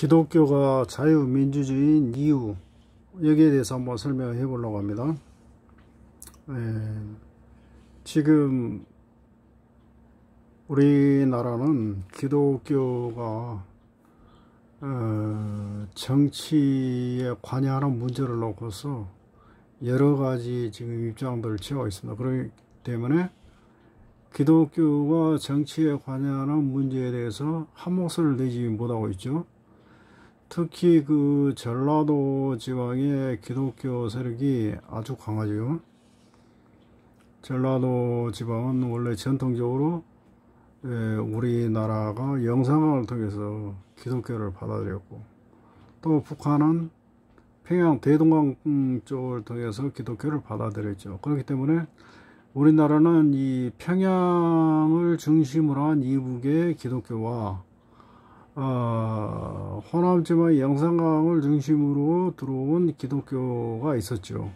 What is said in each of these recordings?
기독교가 자유민주주의인 이유, 여기에 대해서 한번 설명해 보려고 합니다. 지금 우리나라는 기독교가 정치에 관여하는 문제를 놓고서 여러 가지 지금 입장들을 취하고 있습니다. 그렇기 때문에 기독교가 정치에 관여하는 문제에 대해서 한 목소리를 내지 못하고 있죠. 특히 그 전라도 지방의 기독교 세력이 아주 강하죠. 전라도 지방은 원래 전통적으로 우리나라가 영상을 통해서 기독교를 받아들였고, 또 북한은 평양 대동강 쪽을 통해서 기독교를 받아들였죠. 그렇기 때문에 우리나라는 이 평양을 중심으로 한 이북의 기독교와 호남지방의 영산강을 중심으로 들어온 기독교가 있었죠.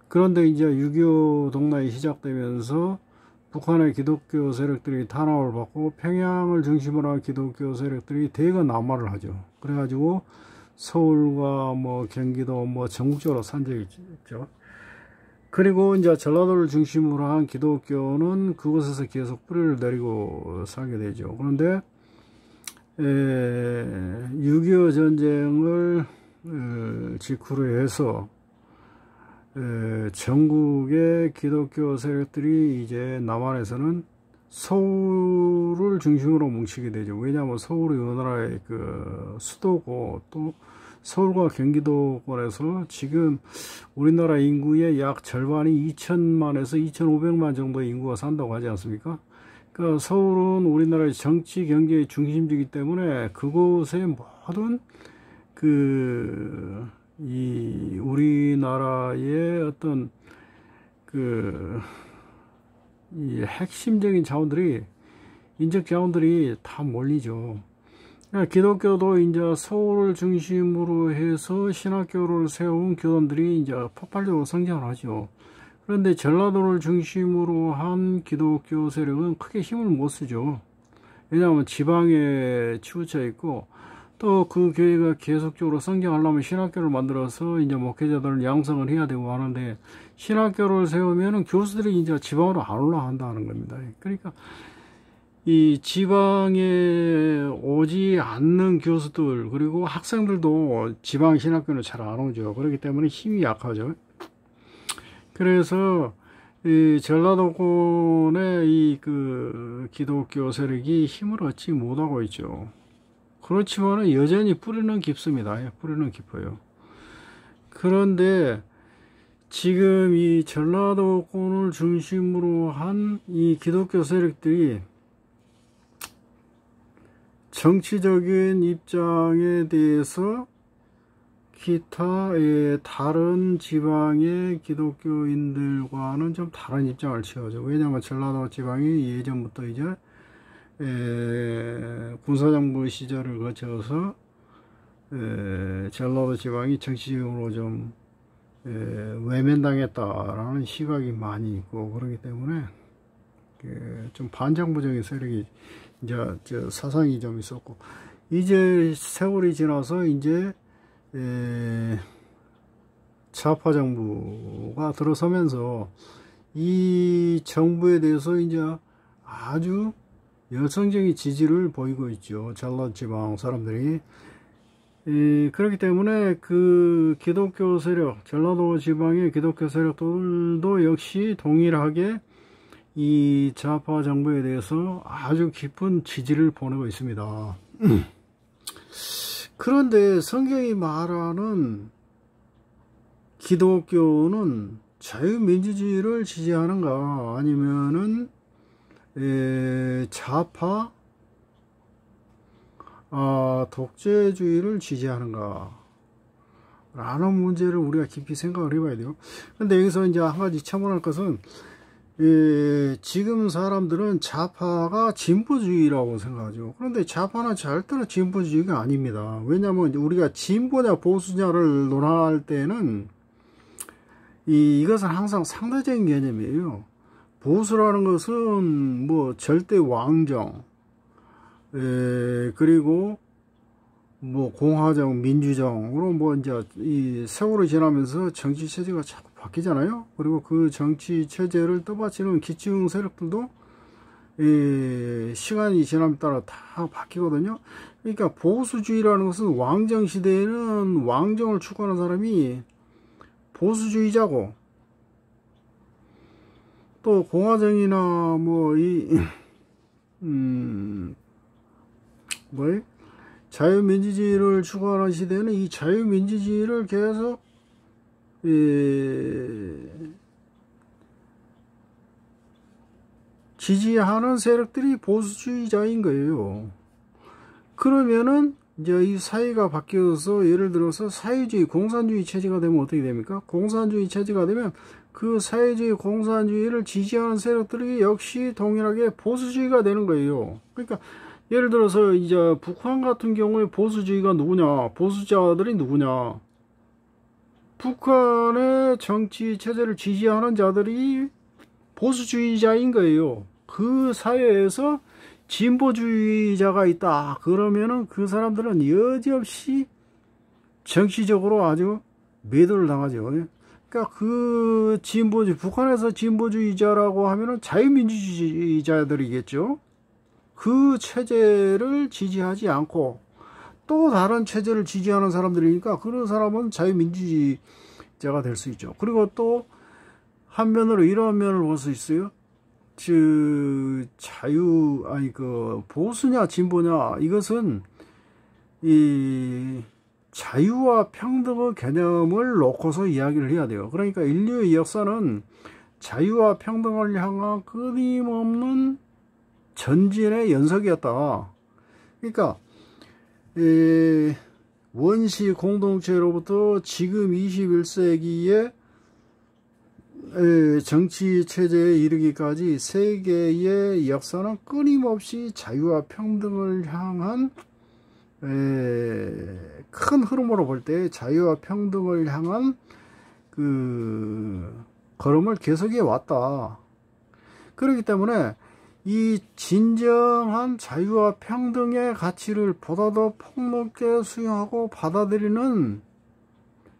그런데 이제 6.25 동란이 시작되면서 북한의 기독교 세력들이 탄압을 받고 평양을 중심으로 한 기독교 세력들이 대거 남하를 하죠. 그래가지고 서울과 경기도 전국적으로 산 적이 있죠. 그리고 이제 전라도를 중심으로 한 기독교는 그곳에서 계속 뿌리를 내리고 살게 되죠. 그런데 6.25 전쟁을 직후로 해서 전국의 기독교 세력들이 이제 남한에서는 서울을 중심으로 뭉치게 되죠. 왜냐하면 서울이 우리나라의 그 수도고, 또 서울과 경기도권에서 지금 우리나라 인구의 약 절반이 2천만에서 2,500만 정도의 인구가 산다고 하지 않습니까? 그러니까 서울은 우리나라의 정치 경제의 중심지이기 때문에 그곳의 모든 이 우리나라의 어떤 이 핵심적인 자원들이, 인적 자원들이 다 몰리죠. 그러니까 기독교도 이제 서울을 중심으로 해서 신학교를 세운 교단들이 이제 폭발적으로 성장을 하죠. 그런데 전라도를 중심으로 한 기독교 세력은 크게 힘을 못 쓰죠. 왜냐하면 지방에 치우쳐 있고, 또 그 교회가 계속적으로 성장하려면 신학교를 만들어서 이제 목회자들을 양성을 해야 되고 하는데, 신학교를 세우면은 교수들이 이제 지방으로 안 올라간다는 겁니다. 그러니까 이 지방에 오지 않는 교수들, 그리고 학생들도 지방 신학교는 잘 안 오죠. 그렇기 때문에 힘이 약하죠. 그래서 이 전라도권의 이 기독교 세력이 힘을 얻지 못하고 있죠. 그렇지만은 여전히 뿌리는 깊습니다. 뿌리는 깊어요. 그런데 지금 이 전라도권을 중심으로 한 이 기독교 세력들이 정치적인 입장에 대해서 기타의 다른 지방의 기독교인들과는 좀 다른 입장을 취하죠. 왜냐하면 전라도 지방이 예전부터 이제 군사정부 시절을 거쳐서 전라도 지방이 정치적으로 좀 외면당했다라는 시각이 많이 있고, 그렇기 때문에 좀 반정부적인 세력이 이제 사상이 좀 있었고, 이제 세월이 지나서 이제 좌파 정부가 들어서면서 이 정부에 대해서 이제 아주 열성적인 지지를 보이고 있죠. 전라도 지방 사람들이. 그렇기 때문에 그 기독교 세력, 전라도 지방의 기독교 세력들도 역시 동일하게 이 좌파 정부에 대해서 아주 깊은 지지를 보내고 있습니다. 그런데 성경이 말하는 기독교는 자유민주주의를 지지하는가, 아니면은 좌파 독재주의를 지지하는가 라는 문제를 우리가 깊이 생각을 해봐야 돼요. 근데 여기서 이제 한 가지 첨언할 것은, 지금 사람들은 좌파가 진보주의라고 생각하죠. 그런데 좌파는 절대로 진보주의가 아닙니다. 왜냐하면 우리가 진보냐 보수냐를 논할 때는 이것은 항상 상대적인 개념이에요. 보수라는 것은 절대 왕정, 그리고 뭐 공화정, 민주정으로 뭐 이제 이 세월이 지나면서 정치 체제가 자꾸 바뀌잖아요. 그리고 그 정치 체제를 떠받치는 기층 세력들도 이 시간이 지남에 따라 다 바뀌거든요. 그러니까 보수주의라는 것은 왕정 시대에는 왕정을 추구하는 사람이 보수주의자고, 또 공화정이나 뭐 자유민주주의를 추구하는 시대는 이 자유민주주의를 계속 지지하는 세력들이 보수주의자인 거예요. 그러면은 이제 이 사회가 바뀌어서 예를 들어서 사회주의, 공산주의 체제가 되면 어떻게 됩니까? 공산주의 체제가 되면 그 사회주의, 공산주의를 지지하는 세력들이 역시 동일하게 보수주의가 되는 거예요. 그러니까 예를 들어서 이제 북한 같은 경우에 보수주의가 누구냐? 보수자들이 누구냐? 북한의 정치 체제를 지지하는 자들이 보수주의자인 거예요. 그 사회에서 진보주의자가 있다 그러면은 그 사람들은 여지없이 정치적으로 아주 매도를 당하죠. 그러니까 그 북한에서 진보주의자라고 하면은 자유민주주의자들이겠죠. 그 체제를 지지하지 않고 또 다른 체제를 지지하는 사람들이니까 그런 사람은 자유민주주의자가 될 수 있죠. 그리고 또 한면으로 이런 면을 볼 수 있어요. 보수냐 진보냐, 이것은 이 자유와 평등의 개념을 놓고서 이야기를 해야 돼요. 그러니까 인류의 역사는 자유와 평등을 향한 끊임없는 전진의 연속이었다. 그러니까 원시 공동체로부터 지금 21세기에 정치 체제에 이르기까지 세계의 역사는 끊임없이 자유와 평등을 향한 큰 흐름으로 볼 때 자유와 평등을 향한 그 걸음을 계속해 왔다. 그렇기 때문에 이 진정한 자유와 평등의 가치를 보다 더 폭넓게 수용하고 받아들이는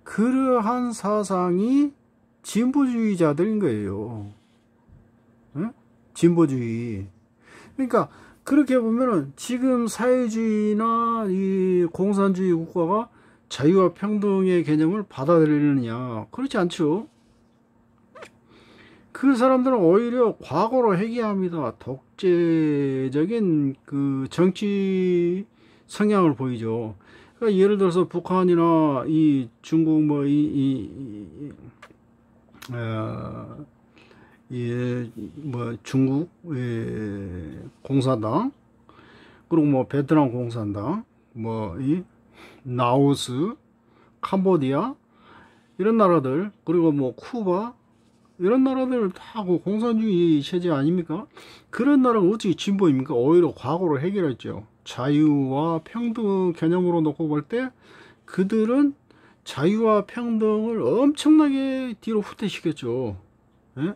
그러한 사상이 진보주의자들인 거예요. 네? 진보주의. 그러니까 그렇게 보면은 지금 사회주의나 이 공산주의 국가가 자유와 평등의 개념을 받아들이느냐? 그렇지 않죠. 그 사람들은 오히려 과거로 회귀합니다. 독재적인 그 정치 성향을 보이죠. 그러니까 예를 들어서 북한이나 이 중국 중국 공산당, 그리고 베트남 공산당, 이 라오스, 캄보디아 이런 나라들, 그리고 쿠바 이런 나라들 다 그 공산주의 체제 아닙니까? 그런 나라가 어떻게 진보입니까? 오히려 과거로 해결했죠. 자유와 평등 개념으로 놓고 볼 때 그들은 자유와 평등을 엄청나게 뒤로 후퇴시켰죠. 예?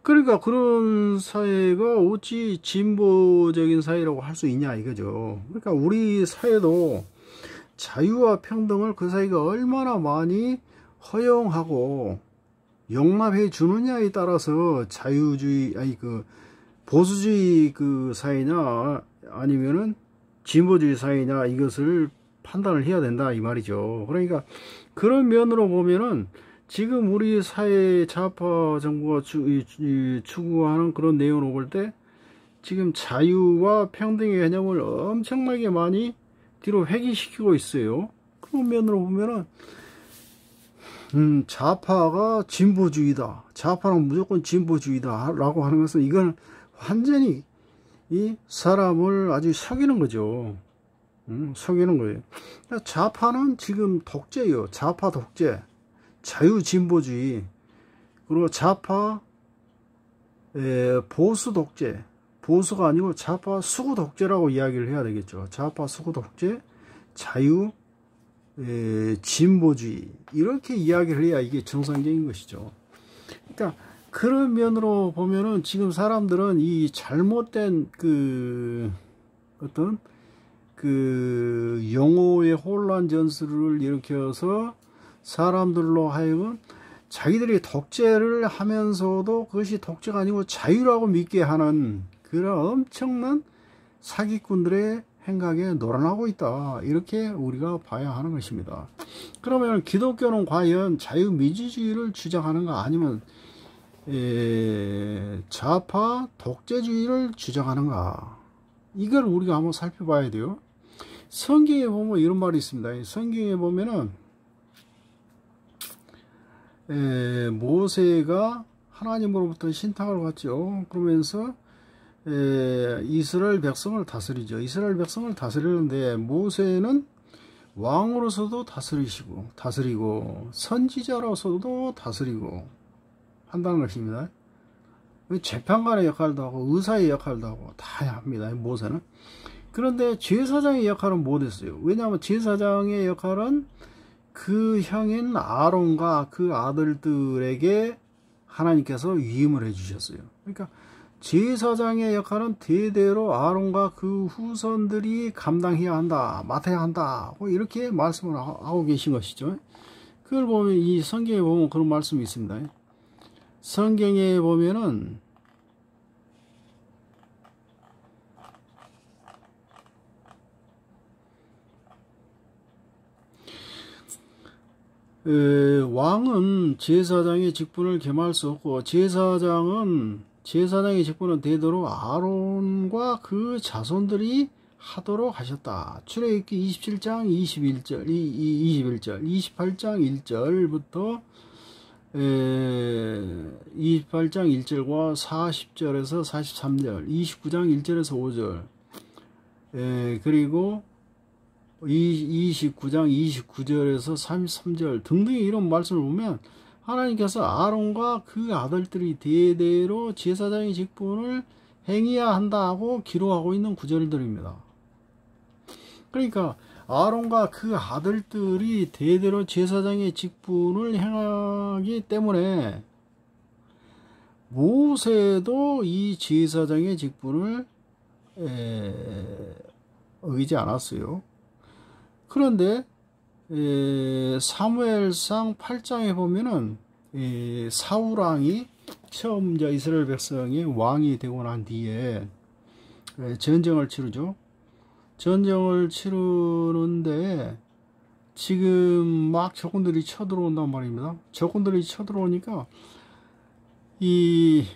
그러니까 그런 사회가 어찌 진보적인 사회라고 할 수 있냐 이거죠. 그러니까 우리 사회도 자유와 평등을 그 사회가 얼마나 많이 허용하고 용납해 주느냐에 따라서 자유주의, 보수주의 그 사회냐 아니면은 진보주의 사회냐 이것을 판단을 해야 된다 이 말이죠. 그러니까 그런 면으로 보면은 지금 우리 사회 좌파 정부가 추구하는 그런 내용으로 볼 때 지금 자유와 평등의 개념을 엄청나게 많이 뒤로 회귀시키고 있어요. 그런 면으로 보면은 좌파가 진보주의다, 좌파는 무조건 진보주의다 라고 하는 것은 이건 완전히 이 사람을 아주 속이는 거죠. 속이는 거예요. 좌파는 지금 독재예요. 좌파 독재, 자유진보주의, 그리고 좌파 보수 독재, 보수가 아니고 좌파 수구 독재라고 이야기를 해야 되겠죠. 좌파 수구 독재, 자유 진보주의, 이렇게 이야기를 해야 이게 정상적인 것이죠. 그러니까 그런 면으로 보면은 지금 사람들은 이 잘못된 그 어떤 그 영호의 혼란 전술을 일으켜서 사람들로 하여금 자기들이 독재를 하면서도 그것이 독재가 아니고 자유라고 믿게 하는 그런 엄청난 사기꾼들의 행각에 놀아나고 있다, 이렇게 우리가 봐야 하는 것입니다. 그러면 기독교는 과연 자유민주주의를 주장하는가, 아니면 좌파 독재주의를 주장하는가, 이걸 우리가 한번 살펴봐야 돼요. 성경에 보면 이런 말이 있습니다. 성경에 보면은 모세가 하나님으로부터 신탁을 받죠. 그러면서 이스라엘 백성을 다스리죠. 이스라엘 백성을 다스리는데 모세는 왕으로서도 다스리고 선지자로서도 다스리고 한다는 것입니다. 재판관의 역할도 하고 의사의 역할도 하고 다 합니다, 모세는. 그런데 제사장의 역할은 못했어요. 왜냐하면 제사장의 역할은 그 형인 아론과 그 아들들에게 하나님께서 위임을 해주셨어요. 그러니까 제사장의 역할은 대대로 아론과 그 후손들이 감당해야 한다, 맡아야 한다, 이렇게 말씀을 하고 계신 것이죠. 그걸 보면 이 성경에 보면 그런 말씀이 있습니다. 성경에 보면은 왕은 제사장의 직분을 겸할 수 없고, 제사장의 직분은 대대로 아론과 그 자손들이 하도록 하셨다. 출애굽기 27장 21절, 28장 1절부터 28장 1절과 40절에서 43절, 29장 1절에서 5절, 그리고 29장 29절에서 33절 등등의 이런 말씀을 보면 하나님께서 아론과 그 아들들이 대대로 제사장의 직분을 행해야 한다고 기록하고 있는 구절들입니다. 그러니까 아론과 그 아들들이 대대로 제사장의 직분을 행하기 때문에 모세도 이 제사장의 직분을 어기지 않았어요. 그런데 사무엘상 8장에 보면은 사울왕이 처음 이스라엘 백성의 왕이 되고 난 뒤에 전쟁을 치르죠. 전쟁을 치르는데 지금 막 적군들이 쳐들어온단 말입니다. 적군들이 쳐들어오니까 이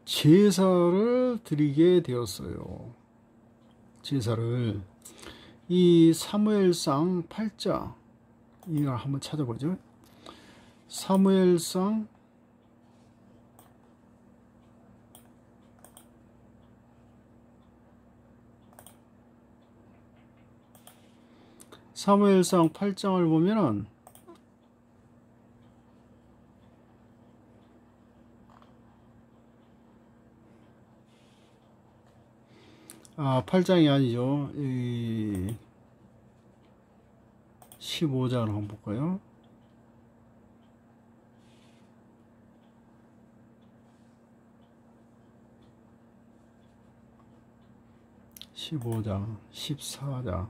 제사를 드리게 되었어요. 제사를. 이 사무엘상 8장, 이걸 한번 찾아보죠. 사무엘상 8장을 보면은 8장이 아니죠. 15장을 한번 볼까요? (15장) (14장)